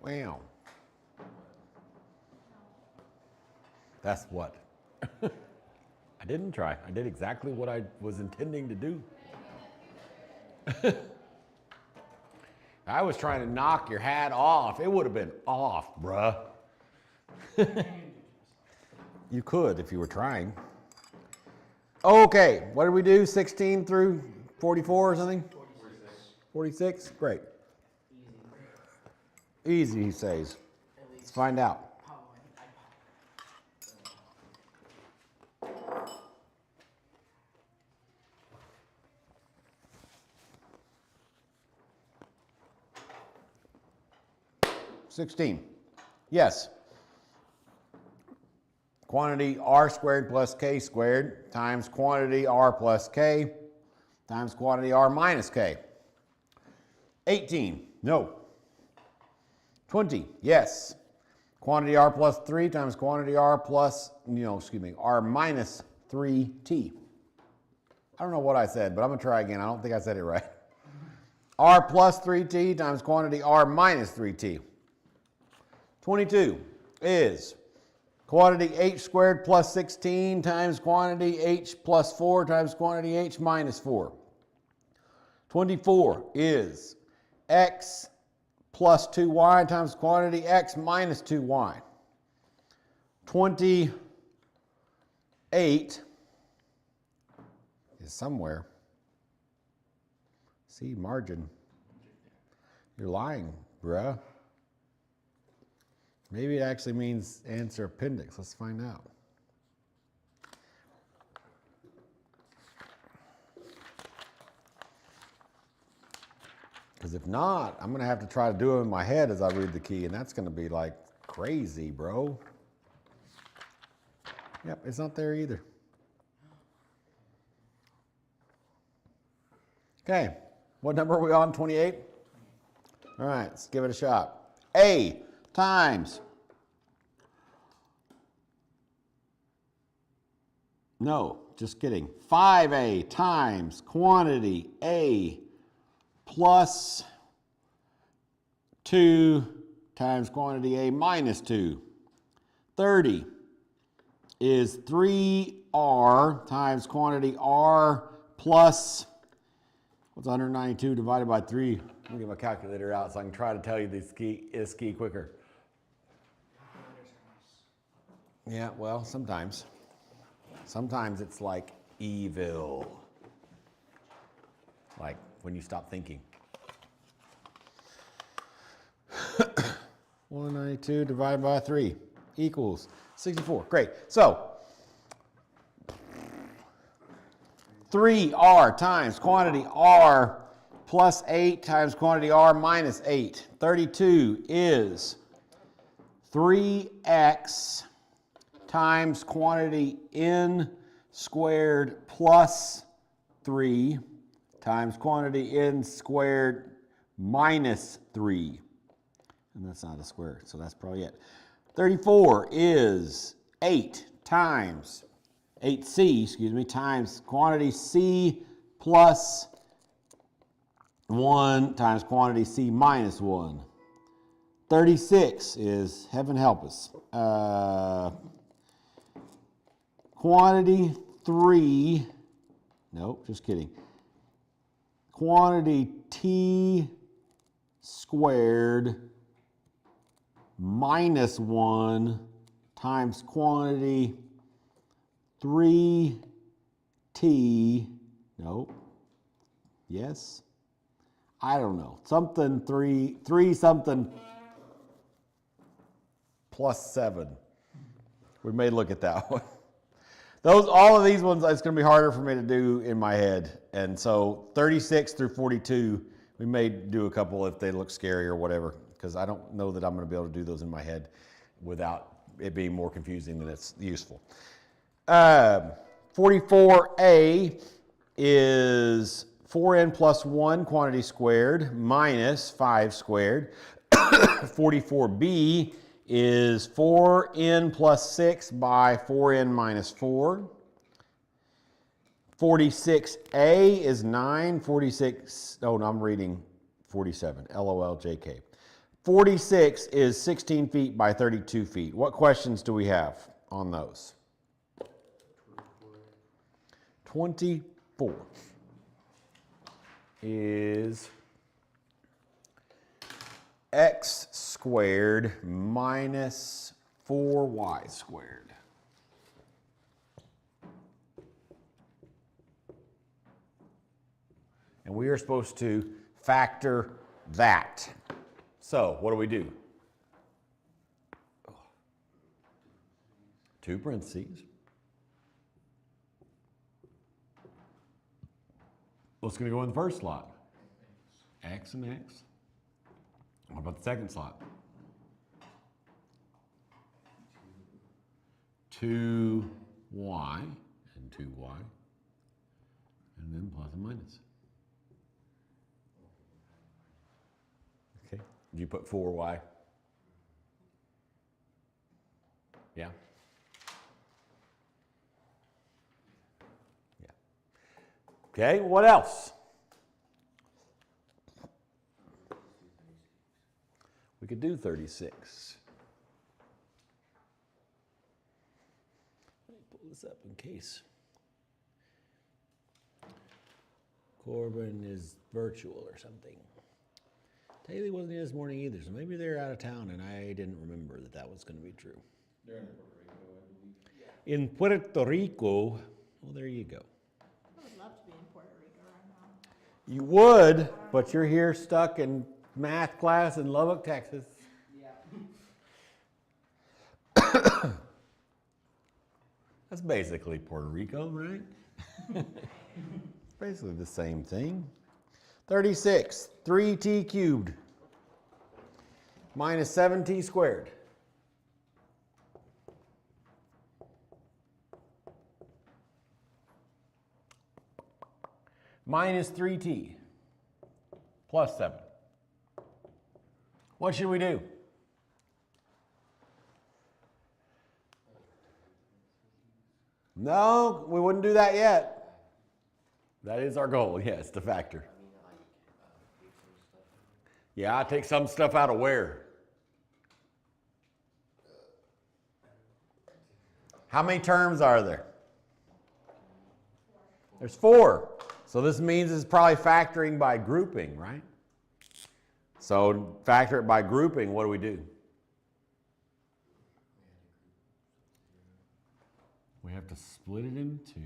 Wow. That's what. I didn't try. I did exactly what I was intending to do. I was trying to knock your hat off. It would have been off, bruh. You could if you were trying. Okay, what did we do? 16 through 44 or something? 46? Great. Easy, he says. Let's find out. $16. Yes. Quantity r squared plus k squared times quantity r plus k times quantity r minus k. 18. No. 20. Yes. Quantity r plus 3 times quantity r plus, r minus 3t. I don't know what I said, but I'm going to try again. I don't think I said it right. R plus 3t times quantity r minus 3t. 22 is quantity h squared plus 16 times quantity h plus 4 times quantity h minus 4. 24 is x plus 2y times quantity x minus 2y. 28 is somewhere. See, margin. You're lying, bruh. Maybe it actually means answer appendix. Let's find out. Because if not, I'm going to have to try to do it in my head as I read the key, and that's going to be like crazy, bro. Yep, it's not there either. Okay, what number are we on? 28? All right, let's give it a shot. A times, no, just kidding, 5a times quantity a plus 2 times quantity a minus 2. 30 is 3r times quantity r plus, what's 192 divided by 3? Let me get my calculator out so I can try to tell you this key quicker. Yeah, well, sometimes. Sometimes it's like evil. Like when you stop thinking. 192 divided by 3 equals 64. Great. So 3r times quantity r plus 8 times quantity r minus 8. 32 is 3x times quantity n squared plus 3 times quantity n squared minus 3. And that's not a square, so that's probably it. 34 is 8 times 8c, times quantity c plus 1 times quantity c minus 1. 36 is, heaven help us, quantity 3, nope, just kidding, quantity t squared minus 1 times quantity 3t, nope, yes, I don't know, something 3 something plus 7. We may look at that one. All of these ones, it's going to be harder for me to do in my head. And so 36 through 42, we may do a couple if they look scary or whatever, because I don't know that I'm going to be able to do those in my head without it being more confusing than it's useful. 44a is 4n plus 1 quantity squared minus 5 squared. 44b is 4n plus 6 by 4n minus 4. 46a is 9. 46, oh no, I'm reading 47. LOL, JK. 46 is 16 feet by 32 feet. What questions do we have on those? 24 is x squared minus 4y squared. And we are supposed to factor that. So what do? 2 parentheses. What's going to go in the first slot? X and x. What about the second slot? 2y and 2y. And then plus and minus. Okay. Did you put 4y? Yeah? Yeah. Okay, what else? We could do 36. Let me pull this up in case Corbin is virtual or something. Taylor wasn't here this morning either, so maybe they're out of town and I didn't remember that that was going to be true. They're in Puerto Rico, I believe. Yeah. In Puerto Rico, well, there you go. I would love to be in Puerto Rico right now. You would, but you're here stuck in math class in Lubbock, Texas. Yeah. That's basically Puerto Rico, right? Basically the same thing. 36, 3t cubed minus 7t squared. Minus 3t plus 7. What should we do? No, we wouldn't do that yet. That is our goal, yes, to factor. Yeah, I take some stuff out of where? How many terms are there? There's 4. So this means it's probably factoring by grouping, right? So factor it by grouping, what do? We have to split it into 2.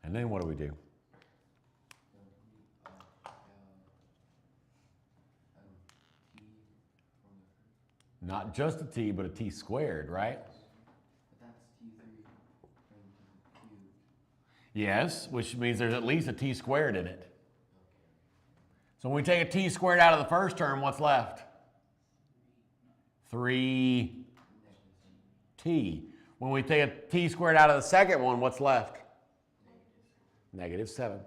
And then what do? Not just a t, but a t squared, right? But that's T3 cubed. Yes, which means there's at least a t squared in it. So when we take a t squared out of the first term, what's left? 3t. When we take a t squared out of the second one, what's left? -7.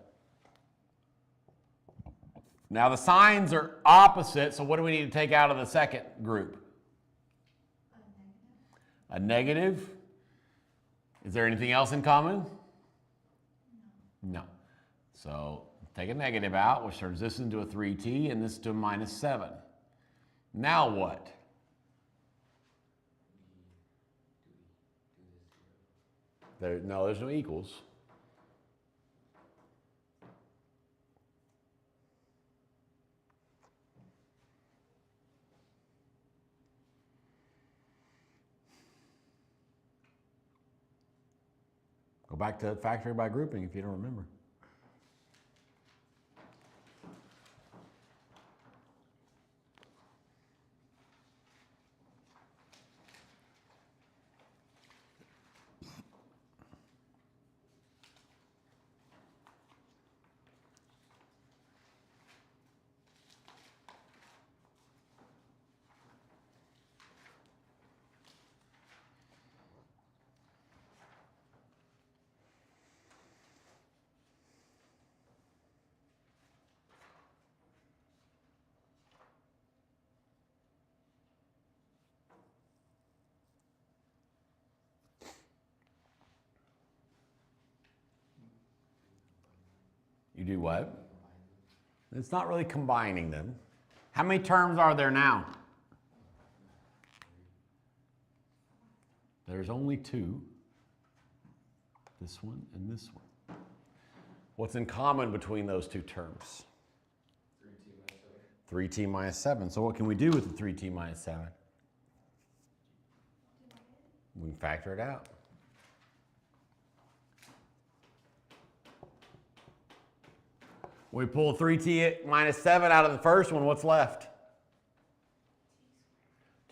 Now the signs are opposite, so what do we need to take out of the second group? A negative. Is there anything else in common? No. So take a negative out, which turns this into a 3t and this to a -7. Now what? There's no equals. Go back to factoring by grouping if you don't remember. You do what? It's not really combining them. How many terms are there now? There's only two. This one and this one. What's in common between those two terms? 3t minus 7. So what can we do with the 3t minus 7? We can factor it out. We pull 3t minus 7 out of the first one, what's left?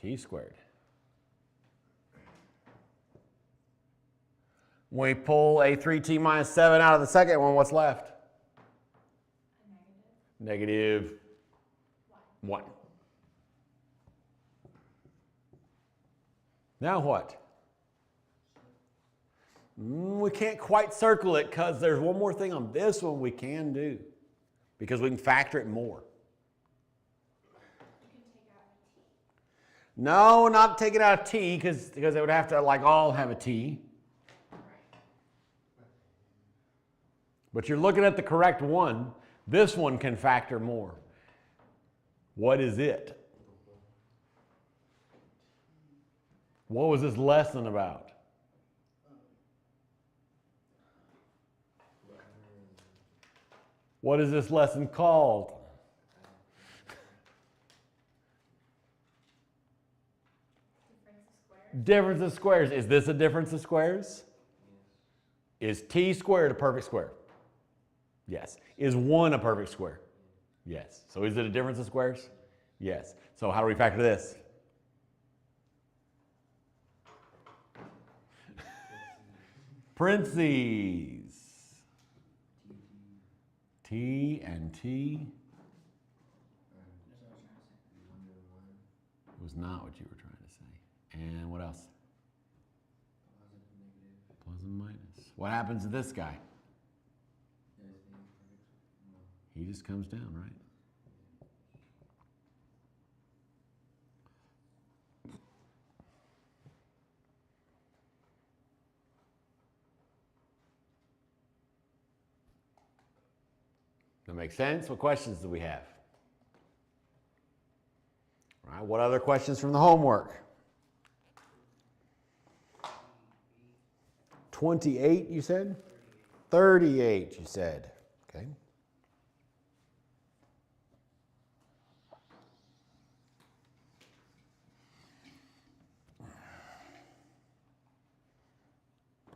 T squared. When we pull a 3t minus 7 out of the second one, what's left? Negative 1. Now what? We can't quite circle it because there's one more thing on this one we can do. Because we can factor it more. You can take out a t. No, not take it out of t because it would have to like all have a t. But you're looking at the correct one. This one can factor more. What is it? What was this lesson about? What is this lesson called? Difference of squares. Is this a difference of squares? Is t squared a perfect square? Yes. Is 1 a perfect square? Yes. So is it a difference of squares? Yes. So how do we factor this? Parentheses. T and T. It was not what you were trying to say. And what else? Plus and minus. What happens to this guy? He just comes down, right? That makes sense? What questions do we have? All right, what other questions from the homework? 28, you said? 38, you said. Okay.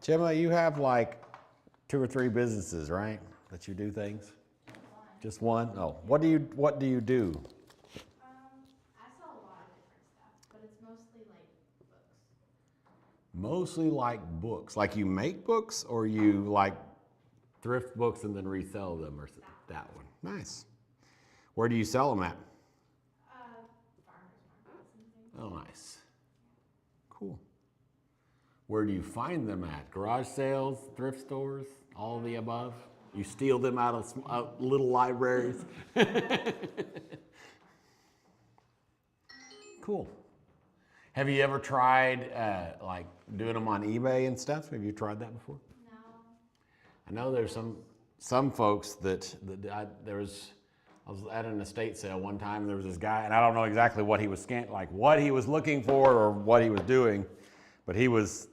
Gemma, you have like 2 or 3 businesses, right? That you do things? Just one? Oh, what do you do? I sell a lot of different stuff, but it's mostly like books. Mostly like books. Like you make books or you like thrift books and then resell them or that one. Nice. Where do you sell them at? Farmers markets and things. Oh, nice. Cool. Where do you find them at? Garage sales, thrift stores, all of the above? You steal them out of little libraries? Cool. Have you ever tried like doing them on eBay and stuff? Have you tried that before? No. I know there's some folks that I was at an estate sale one time and there was this guy and I don't know exactly what he was what he was looking for or what he was doing, but he was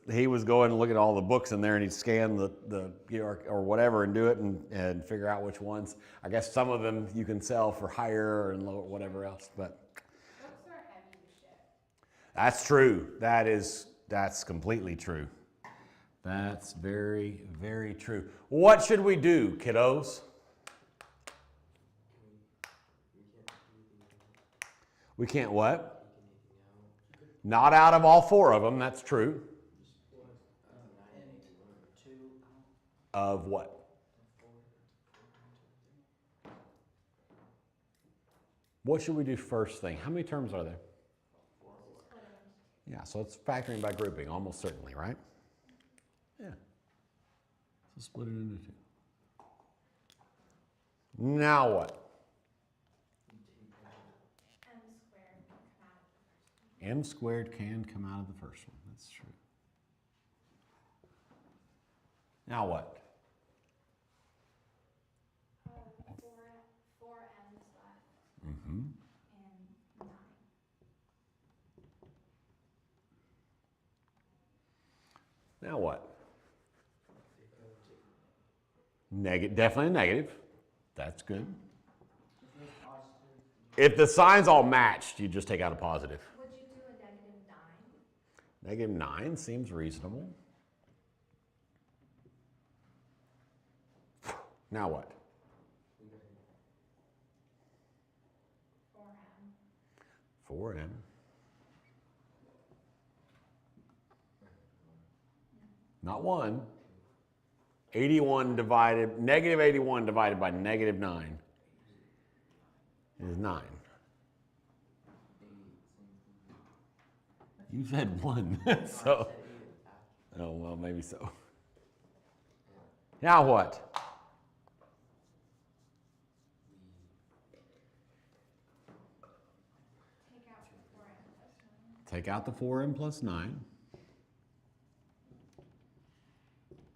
going and looking at all the books in there and he'd scan the QR or whatever and do it and figure out which ones. I guess some of them you can sell for higher and lower, whatever else, but Books are heavy to ship. that's true. That's completely true. That's very, very true. What should we do, kiddos? We can't what? Not out of all 4 of them, that's true. Of what? What should we do first thing? How many terms are there? Yeah, so it's factoring by grouping, almost certainly, right? Yeah. So split it into 2. Now what? M squared can come out of the first one. That's true. Now what? 4m's left. Mm-hmm. And Now what? Definitely a negative. That's good. If the signs all matched, you just take out a positive. Would you do a -9? -9 seems reasonable. Now what? 4m. 4m. Not 1. 81 divided, -81 divided by -9 is 9. You said 1, so. Oh, well, maybe so. Now what? Take out the 4m plus 9. Take out the 4m plus 9.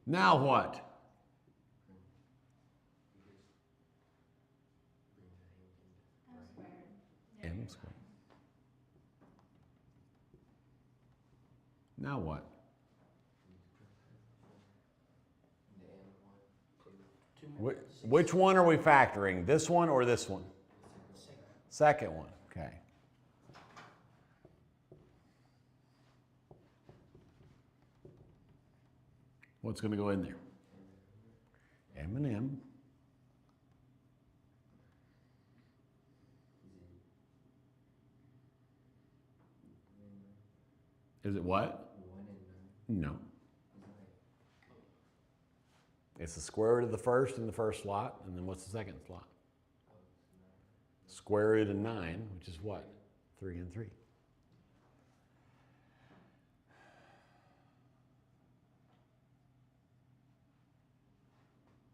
Now what? M squared. M squared. Now what? Which one are we factoring? This one or this one? Second one. Okay. What's going to go in there? M and M. Is it what? No. It's the square root of the first in the first slot, and then what's the second slot? Square root of 9, which is what? 3 and 3.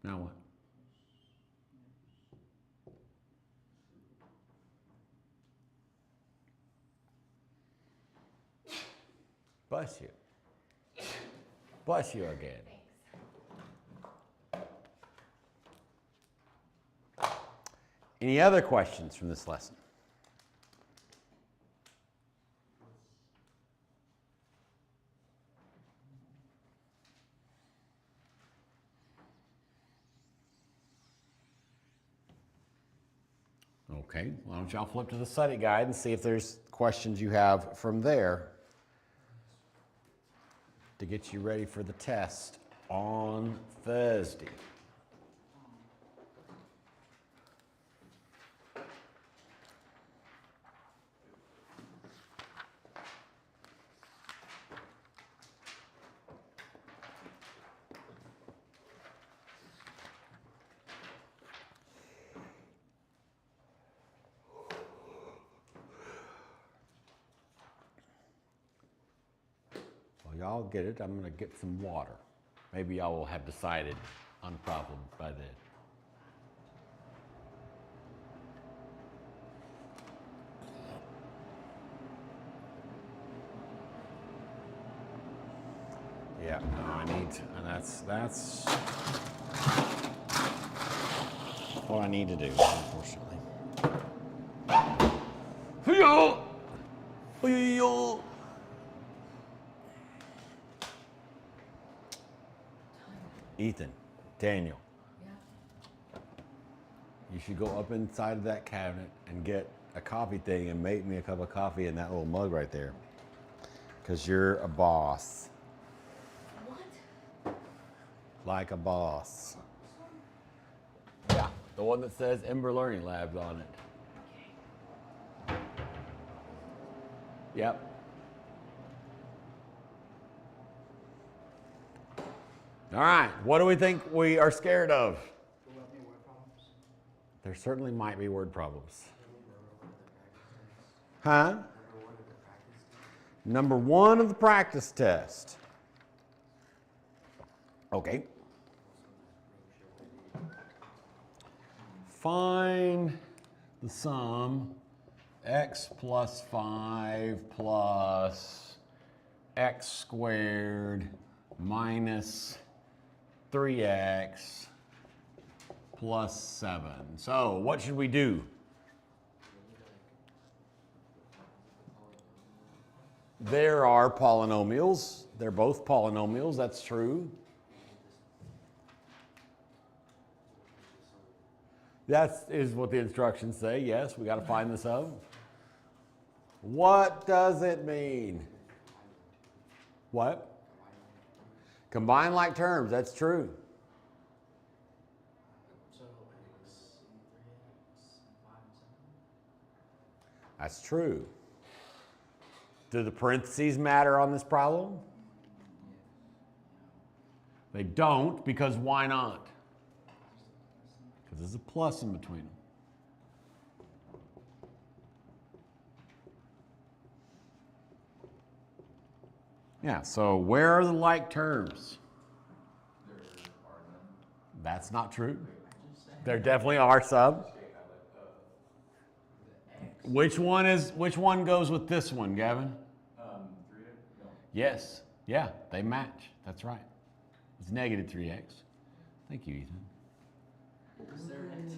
Now what? Bless you. Bless you again. Any other questions from this lesson? Okay, why don't y'all flip to the study guide and see if there's questions you have from there to get you ready for the test on Thursday. Y'all get it. I'm going to get some water. Maybe y'all will have decided on problems by then. Yeah, no, I need to, and that's what I need to do, unfortunately. Ethan, Daniel, you should go up inside of that cabinet and get a coffee thing and make me a cup of coffee in that little mug right there. Because you're a boss. What? Like a boss. Yeah, the one that says Ember Learning Labs on it. Okay. Yep. All right, what do we think we are scared of? There certainly might be word problems. Huh? Number 1 of the practice test. Okay. Find the sum x plus 5 plus x squared minus 3x plus 7. So what should we do? There are polynomials. They're both polynomials, that's true. That is what the instructions say, yes, we got to find the sum. What does it mean? What? Combine like terms, that's true. So x, 3x, and 5 and 7. That's true. Do the parentheses matter on this problem? They don't, because why not? Because there's a plus in between them. Yeah, so where are the like terms? There are none. That's not true. I just said There definitely are some. the x. Which one goes with this one, Gavin? 3x? No. Yes. Yeah, they match. That's right. It's negative 3x. Thank you, Ethan. Servant.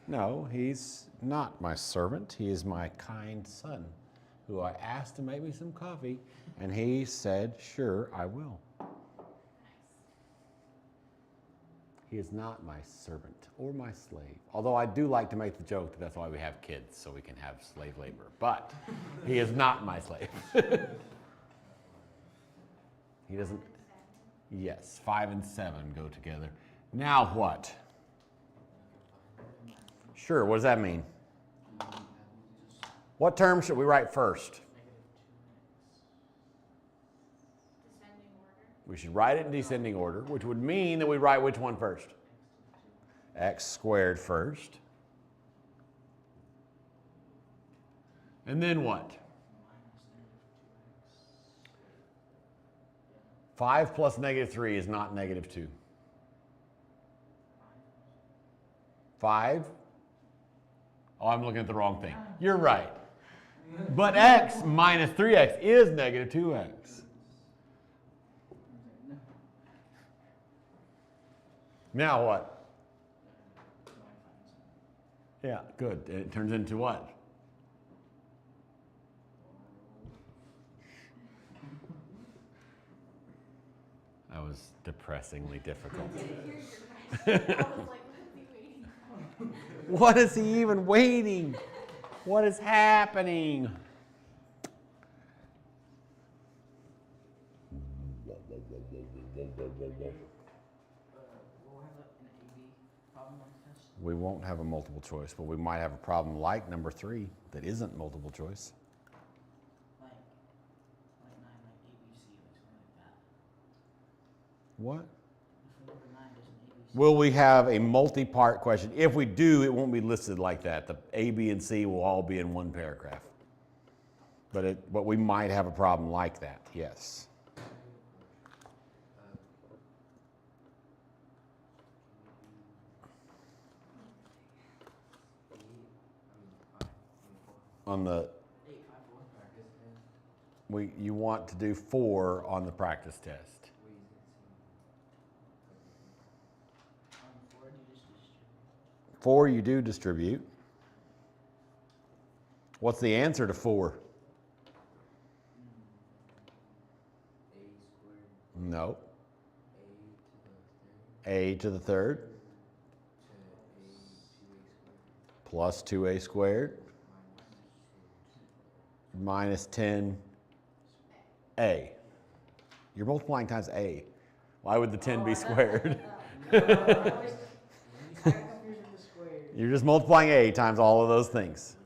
No, he's not my servant. He is my kind son, who I asked to make me some coffee, and he said, sure, I will. He is not my servant or my slave. Although I do like to make the joke that that's why we have kids, so we can have slave labor. But he is not my slave. He doesn't. Yes, 5 and 7 go together. Now what? Sure, what does that mean? What term should we write first? Descending order. We should write it in descending order, which would mean that we write which one first? X squared first. And then what? 5 plus negative 3 is not negative 2. 5? Oh, I'm looking at the wrong thing. You're right. But x minus 3x is negative 2x. Now what? Yeah, good. It turns into what? That was depressingly difficult. I didn't hear your question. I was like, what's he waiting for? What is he even waiting? What is happening? We'll have an AB problem on the test. We won't have a multiple choice, but we might have a problem like number 3 that isn't multiple choice. Like 9, like ABC, like something like that. What? If number 9 doesn't ABC. Will we have a multi-part question? If we do, it won't be listed like that. The A, B, and C will all be in one paragraph. But we might have a problem like that, yes. On the, 8, 5, 4 practice test. you want to do 4 on the practice test. On 4, do you just distribute? 4 you do distribute. What's the answer to 4? A squared. No. A to the third. A to the third To A 2A squared. plus 2a squared minus 10a. You're multiplying times a. Why would the 10 be squared? You're just multiplying a times all of those things.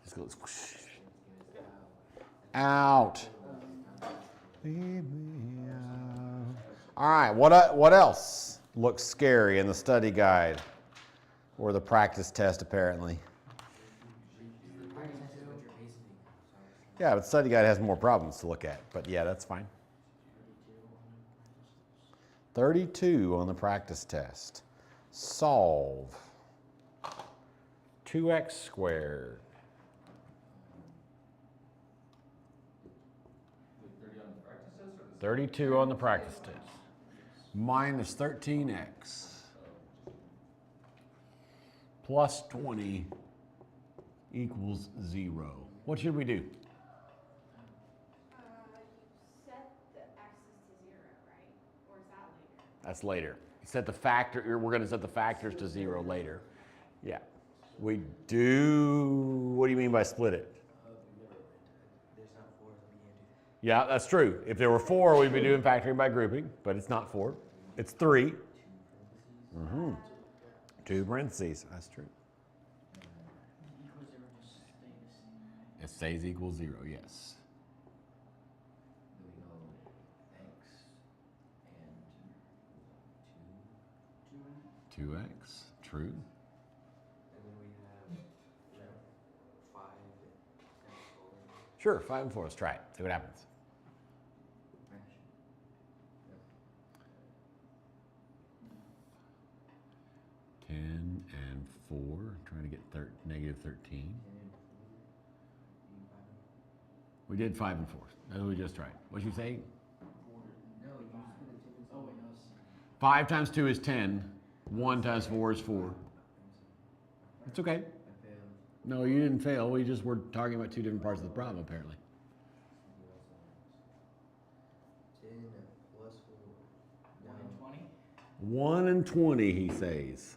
Just goes whoosh. Out. Leave me out. All right, what else looks scary in the study guide or the practice test apparently? Yeah, but the study guide has more problems to look at, but yeah, that's fine. 32 on the practice test. Solve 2x squared 32 on the practice test minus 13x plus 20 equals 0. What should we do? You set the x's to 0, right? Or is that later? That's later. Set the factor, we're going to set the factors to 0 later. Yeah. We do, what do you mean by split it? There's not 4, so we can't do that. Yeah, that's true. If there were 4, we'd be doing factoring by grouping, but it's not 4. It's 3. Mm-hmm. 2 parentheses, that's true. Equals 0 just stay the same, right? It stays equals 0, yes. Then we go x and 2. 2 and 2x, true. And then we have 5 and 4. Sure, 5 and 4, let's try it. See what happens. Yep. 10 and 4, trying to get negative 13. 10 and 4. You 5 and We did 5 and 4. That's what we just tried. What'd you say? 4. No, you just put a 10 and 4. Oh, wait, no, it's 5 times 2 is 10. 1 times 4 is 4. It's okay. I failed. No, you didn't fail. We just were talking about 2 different parts of the problem, apparently. 10 plus 4. 1 and 20. 1 and 20, he says.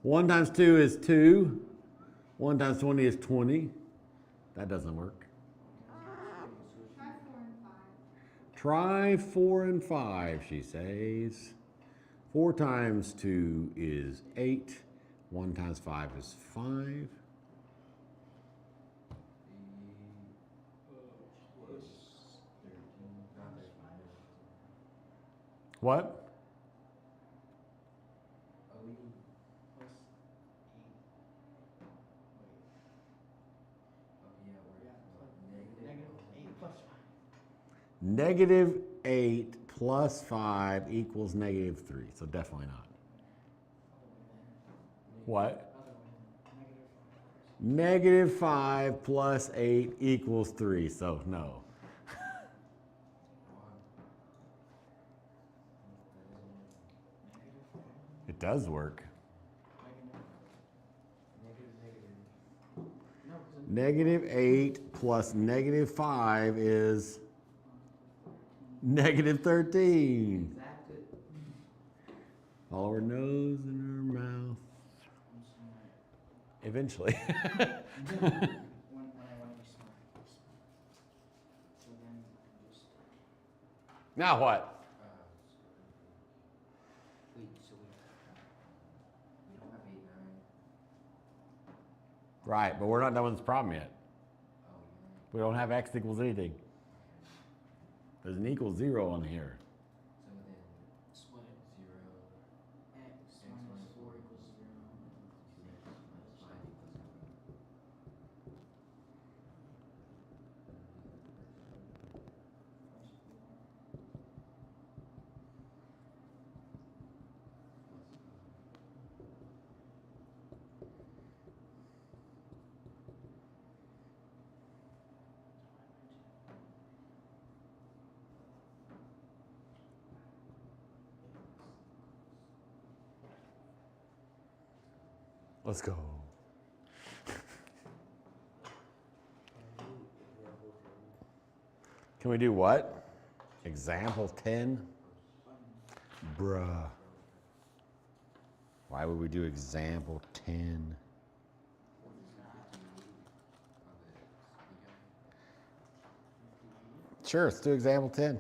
1 times 2 is 2. 1 times 20 is 20. That doesn't work. Try 4 and 5. Try 4 and 5, she says. 4 times 2 is 8. 1 times 5 is 5. Was 13. Not 13. What? Oh, we need Plus 8. Wait. oh, yeah, we're Yeah, what, negative 8 plus 5. Negative 8 plus 5 equals negative 3. So definitely not. What? Other way then. Negative 5 plus 8 equals 3. So no. It does work. No, because Negative 8 plus negative 5 is negative 13. Exactly. Follow her nose and her mouth. I'm smart. Eventually. when I want to be smart. So then I'm just. Now what? Wait, so we don't have 8, 9. Right, but we're not done with this problem yet. Oh, We don't have x equals anything. There's an equal 0 on here. so then Split it. 0, X minus 4 equals 0. 2x minus 5 equals 0. Let's go. Can we do what? Example 10? Bruh. Why would we do example 10? Sure, let's do example 10.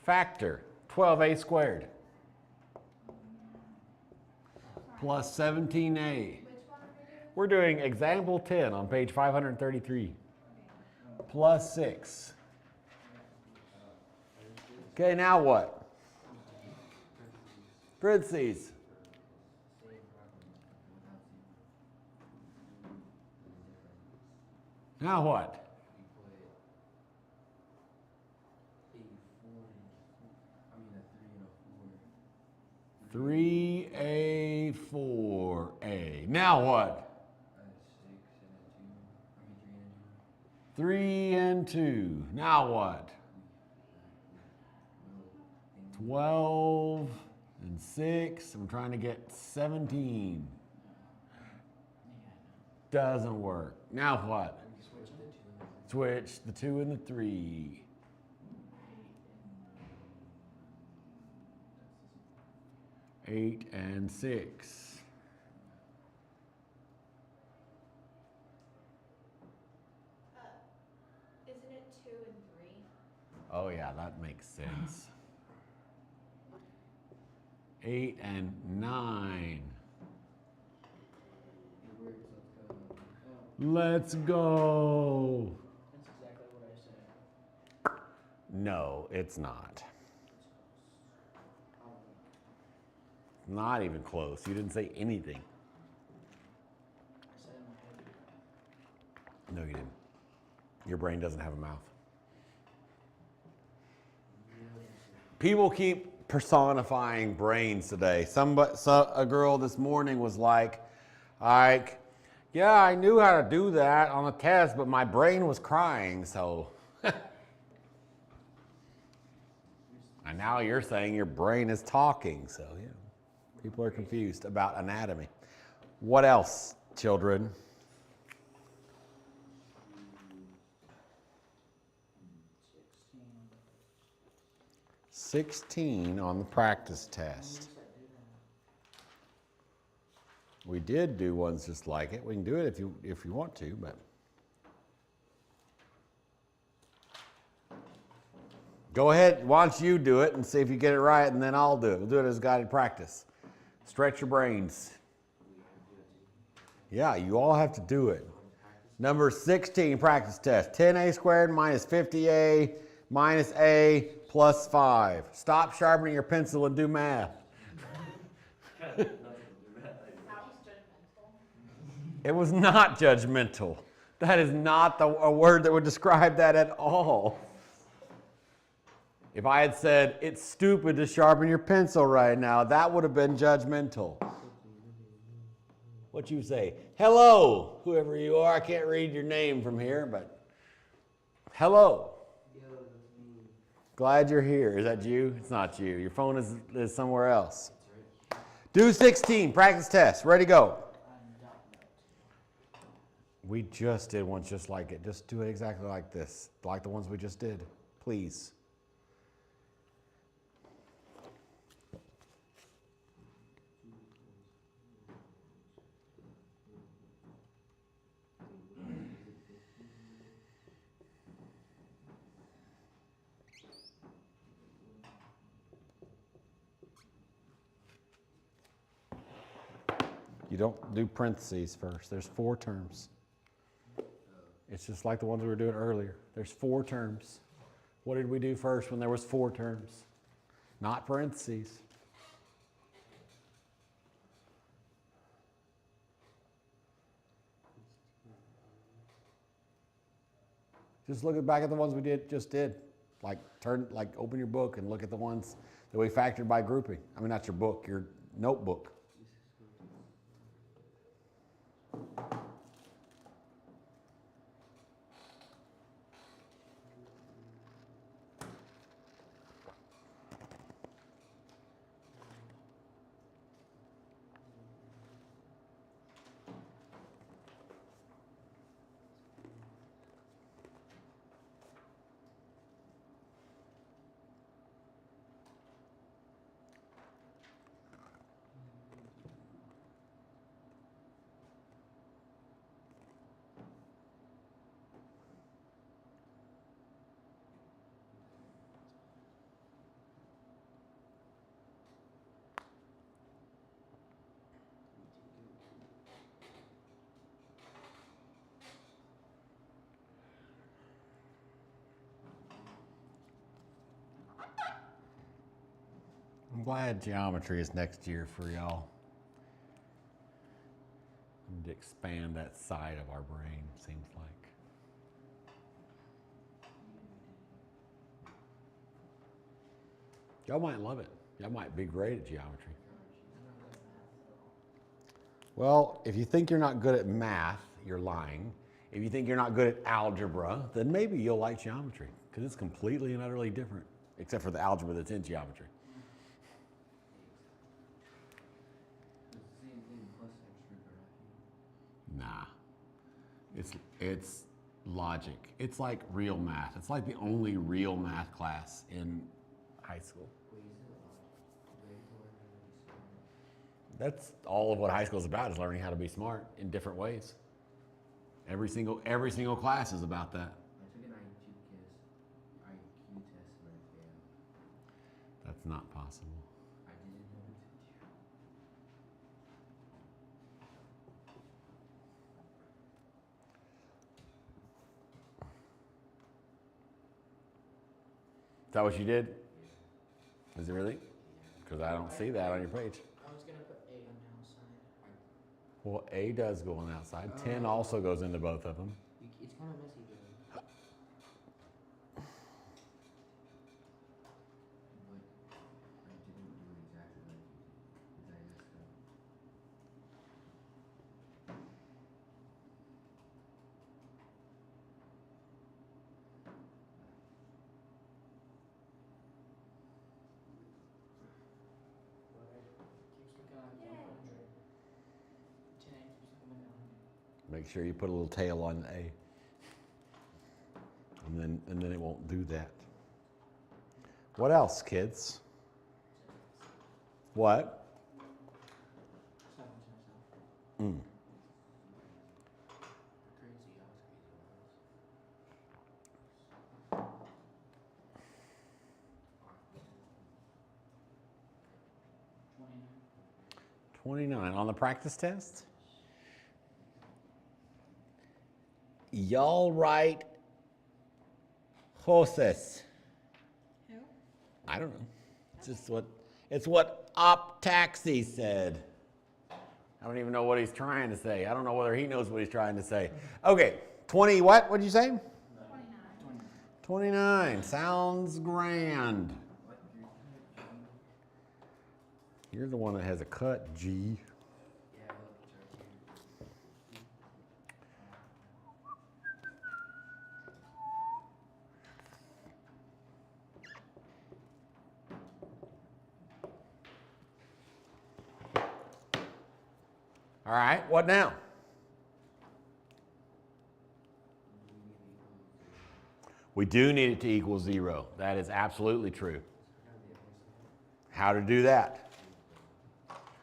Factor 12a squared plus 17a. Which one are we doing? We're doing example 10 on page 533. Okay. Plus 6. Okay, now what? Parentheses. Now what? 3a, 4a. Now what? 3 and 2. Now what? 12 and 6. I'm trying to get 17. Doesn't work. Now what? Switch the 2. Switch the 2 and the 3. 8 and 6. Isn't it 2 and 3? Oh yeah, that makes sense. 8 and 9. Your words, let's go. Oh, Let's go. That's exactly what I said. No, it's not. Probably. Not even close. You didn't say anything. I said in my head. No, you didn't. Your brain doesn't have a mouth. People keep personifying brains today. A girl this morning was like, yeah, I knew how to do that on a test, but my brain was crying, so. And now you're saying your brain is talking, so yeah. People are confused about anatomy. What else, children? 16 on the practice test. We did do ones just like it. We can do it if you want to, but go ahead. Why don't you do it and see if you get it right, and then I'll do it. We'll do it as guided practice. Stretch your brains. Yeah, you all have to do it. Number 16, practice test. 10a squared minus 50a minus a plus 5. Stop sharpening your pencil and do math. That was judgmental. It was not judgmental. That is not a word that would describe that at all. If I had said, it's stupid to sharpen your pencil right now, that would have been judgmental. What you say? Hello, whoever you are. I can't read your name from here, but hello. Glad you're here. Is that you? It's not you. Your phone is somewhere else. Do 16, practice test. Ready, go. We just did one just like it. Just do it exactly like this, like the ones we just did, please. You don't do parentheses first. There's 4 terms. It's just like the ones we were doing earlier. There's 4 terms. What did we do first when there was 4 terms? Not parentheses. Just look back at the ones we just did. Like open your book and look at the ones that we factored by grouping. I mean, not your book, your notebook. I'm glad geometry is next year for y'all. We need to expand that side of our brain, seems like. Y'all might love it. Y'all might be great at geometry. Well, if you think you're not good at math, you're lying. If you think you're not good at algebra, then maybe you'll like geometry, because it's completely and utterly different, except for the algebra that's in geometry. It's logic. It's like real math. It's like the only real math class in high school. Wait, is it a way to learn how to be smart? That's all of what high school is about, is learning how to be smart in different ways. Every single class is about that. I took an IQ test and I failed. That's not possible. I didn't know what to do. Is that what you did? Yeah. Is it really? Because I don't see that on your page. I was gonna put A on the outside. Well, A does go on the outside. 10 also goes into both of them. It's kind of messy though. But I didn't do it exactly like you did. Because I messed up. Keeps looking like 100. 10 keeps looking like 100. Make sure you put a little tail on the A. And then it won't do that. What else, kids? What? Just talking to myself. Mm. Crazy. I was crazy. 29 on the practice test. Y'all write horses. Who? I don't know. It's what Op Taxi said. I don't even know what he's trying to say. I don't know whether he knows what he's trying to say. Okay, 20 what? What'd you say? 29. 29. Sounds grand. What? You're the one that has a cut, G. Yeah, look, it's right here. All right, what now? We do need it to equal 0. That is absolutely true. How to do that?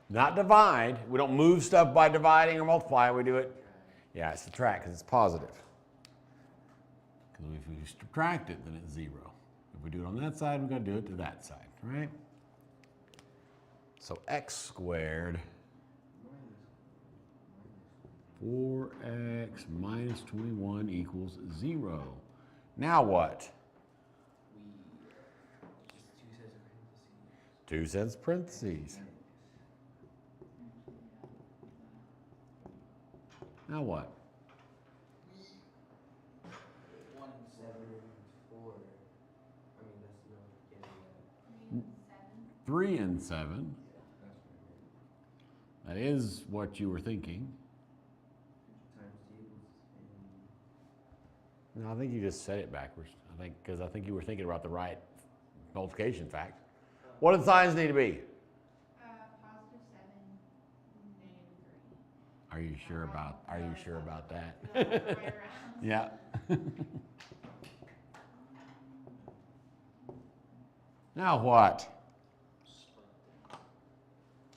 Not divide. We don't move stuff by dividing or multiplying. We do it. Yeah, it's subtract because it's positive. Because if we subtract it, then it's 0. If we do it on that side, we've got to do it to that side, right? So x squared, 4x minus 21 equals 0. Now what? Just 2 sets of parentheses. 2 sets parentheses. Now what? 1 and 7. 7 and 4. I mean, that's no, yeah, 3 3 and 7. and 7. that's what I meant. That is what you were thinking. Times tables No, I think you just said it backwards. Because I think you were thinking about the right multiplication fact. What do the signs need to be? Positive 7, -3. Are you sure about that? The other way around. Yeah. Now what?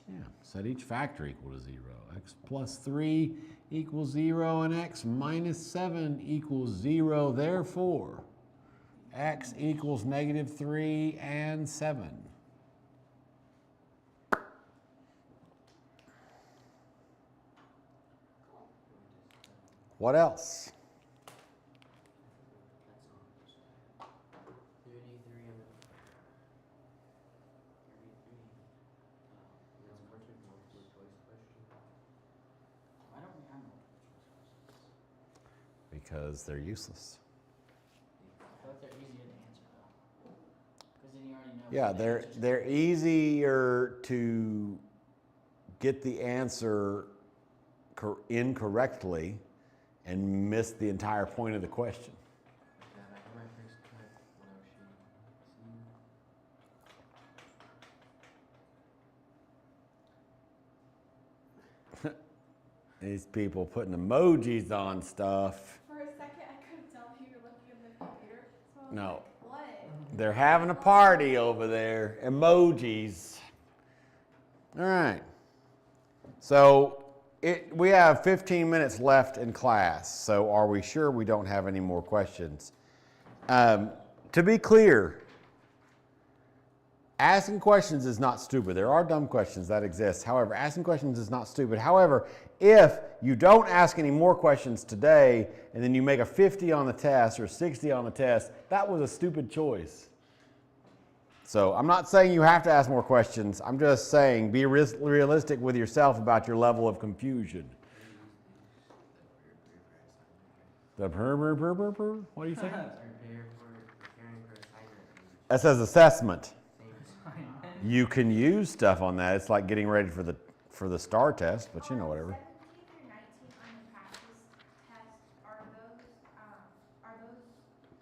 Yeah, set each factor equal to 0. X plus 3 equals 0 and x minus 7 equals 0. Therefore, x equals -3 and 7. What else? 33 of it. 33. That's a bunch of multiple choice question. Why don't we have multiple choice questions? Because they're useless. I feel like they're easier to answer though. Because then you already know. Yeah, what the answer's they're easier to get the answer incorrectly and miss the entire point of the question. Yeah, I got my first cut when I was shooting. See? These people putting emojis on stuff. For a second, I couldn't tell if you were looking at the computer. So I was No. like, what? They're having a party over there. Emojis. All right. So we have 15 minutes left in class. So are we sure we don't have any more questions? To be clear, asking questions is not stupid. There are dumb questions that exist. However, asking questions is not stupid. However, if you don't ask any more questions today and then you make a 50 on the test or 60 on the test, that was a stupid choice. So I'm not saying you have to ask more questions. I'm just saying be realistic with yourself about your level of confusion. The what do you say? Prepare for preparing for assignment. That says assessment. Same. You can use stuff on that. It's like getting ready for the STAR test, but you know, whatever. 17 through 19 on the practice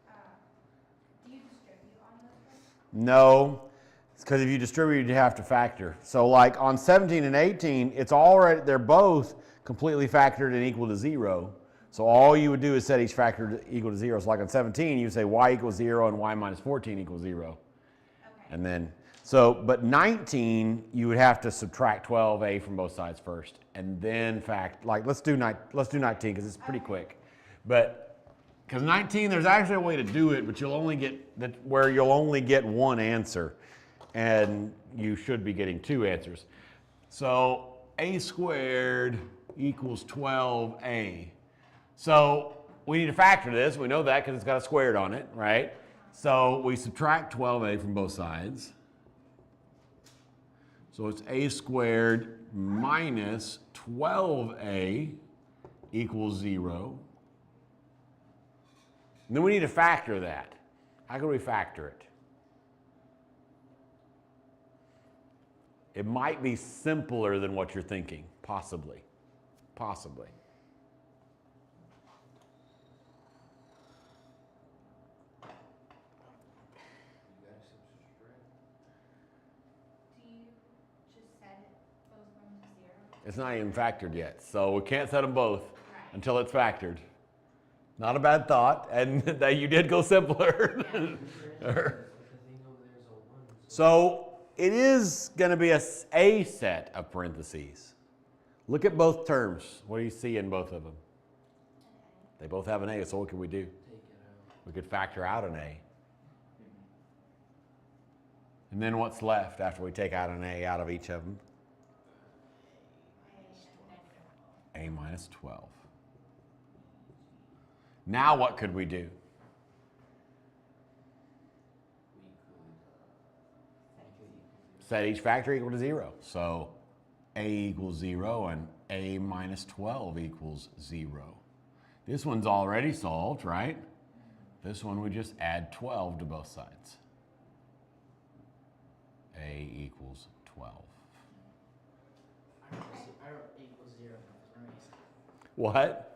test, do you distribute on those ones? No, because if you distribute, you have to factor. So like on 17 and 18, it's already, they're both completely factored and equal to 0. So all you would do is set each factor equal to 0. So like on 17, you say y equals 0 and y minus 14 equals 0. Okay. And then, but 19, you would have to subtract 12a from both sides first. And then let's do 19 because it's pretty quick. But, because 19, there's actually a way to do it, but you'll only get one answer. And you should be getting 2 answers. So a squared equals 12a. So we need to factor this. We know that because it's got a squared on it, right? So we subtract 12a from both sides. So it's a squared minus 12a equals 0. And then we need to factor that. How can we factor it? It might be simpler than what you're thinking, possibly. Possibly. Do you just set both of them to 0? It's not even factored yet, so we can't set them both Right. until it's factored. Not a bad thought, and that you did go simpler. So it is going to be a set of parentheses. Look at both terms. What do you see in both of them? They both have an A, so what can we do? Take it out. We could factor out an A. And then what's left after we take out an A out of each of them? A minus 12. Now what could we do? Set each factor equal to 0. So A equals 0 and A minus 12 equals 0. This one's already solved, right? This one we just add 12 to both sides. A equals 12. I wrote equals 0 for some reason. What?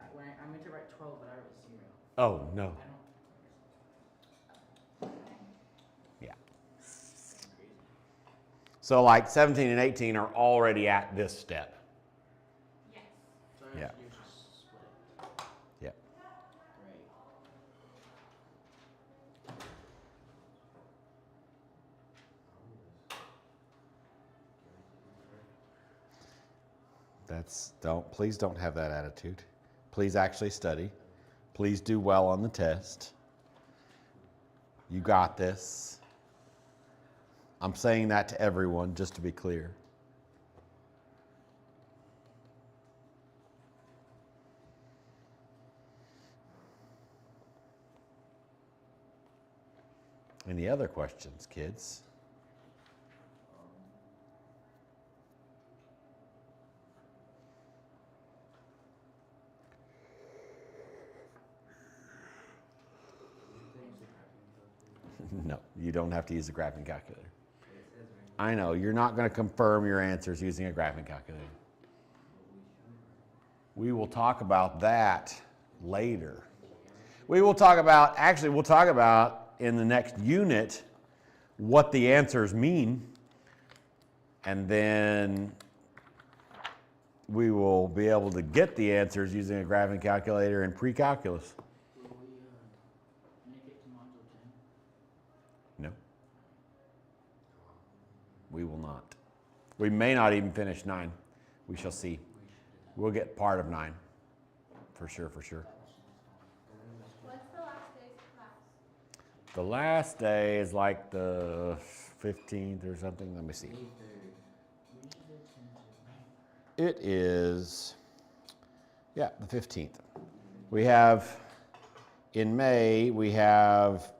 I meant to write 12, but I wrote 0. Oh, no. I don't. Yeah. So like 17 and 18 are already at this step. Yes. So I Yeah. have to do is just split it. Yeah. Right. Please don't have that attitude. Please actually study. Please do well on the test. You got this. I'm saying that to everyone, just to be clear. Any other questions, kids? No, you don't have to use a graphing calculator. I know, you're not going to confirm your answers using a graphing calculator. We will talk about that later. We'll talk about in the next unit what the answers mean, and then we will be able to get the answers using a graphing calculator in pre-calculus. Will we make it to module 10? No, we will not. We may not even finish 9. We shall see. We'll get part of 9. For sure, for sure. What's the last day's class? The last day is like the 15th or something. Let me see. It is, yeah, the 15th. We have, in May, we have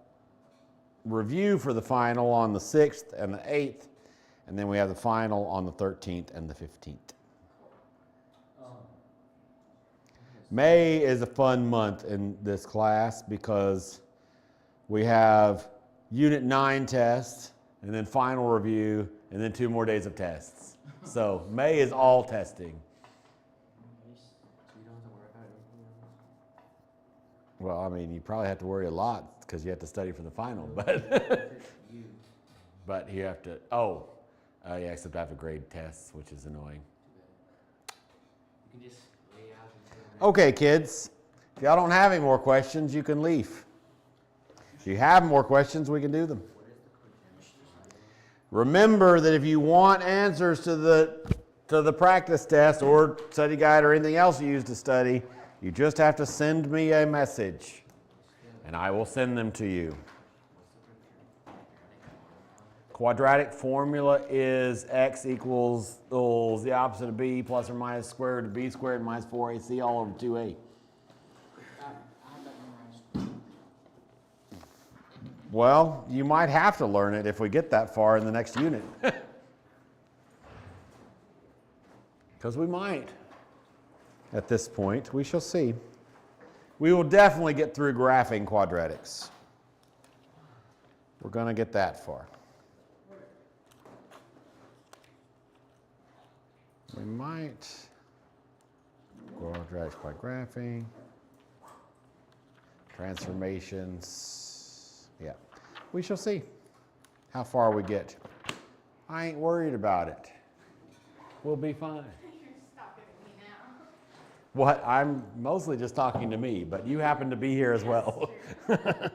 review for the final on the 6th and the 8th, and then we have the final on the 13th and the 15th. May is a fun month in this class because we have Unit 9 tests, and then final review, and then 2 more days of tests. So May is all testing. So you don't have to worry about anything else? Well, I mean, you probably have to worry a lot because you have to study for the final, but You. but you have to, yeah, except I have to grade tests, which is annoying. You can just lay out and Okay, kids, if y'all don't have any more questions, you can leave. If you have more questions, we can do them. Remember that if you want answers to the practice test or study guide or anything else you use to study, you just have to send me a message, and I will send them to you. Quadratic formula is x equals the opposite of b plus or minus square root of b squared minus 4ac all over 2a. I have that memorized. Well, you might have to learn it if we get that far in the next unit. Because we might. At this point, we shall see. We will definitely get through graphing quadratics. We're going to get that far. We might. Quadratics by graphing. Transformations. Yeah. We shall see how far we get. I ain't worried about it. We'll be fine. You're just talking to me now. What? I'm mostly just talking to me, but you happen to be here as well. That's true.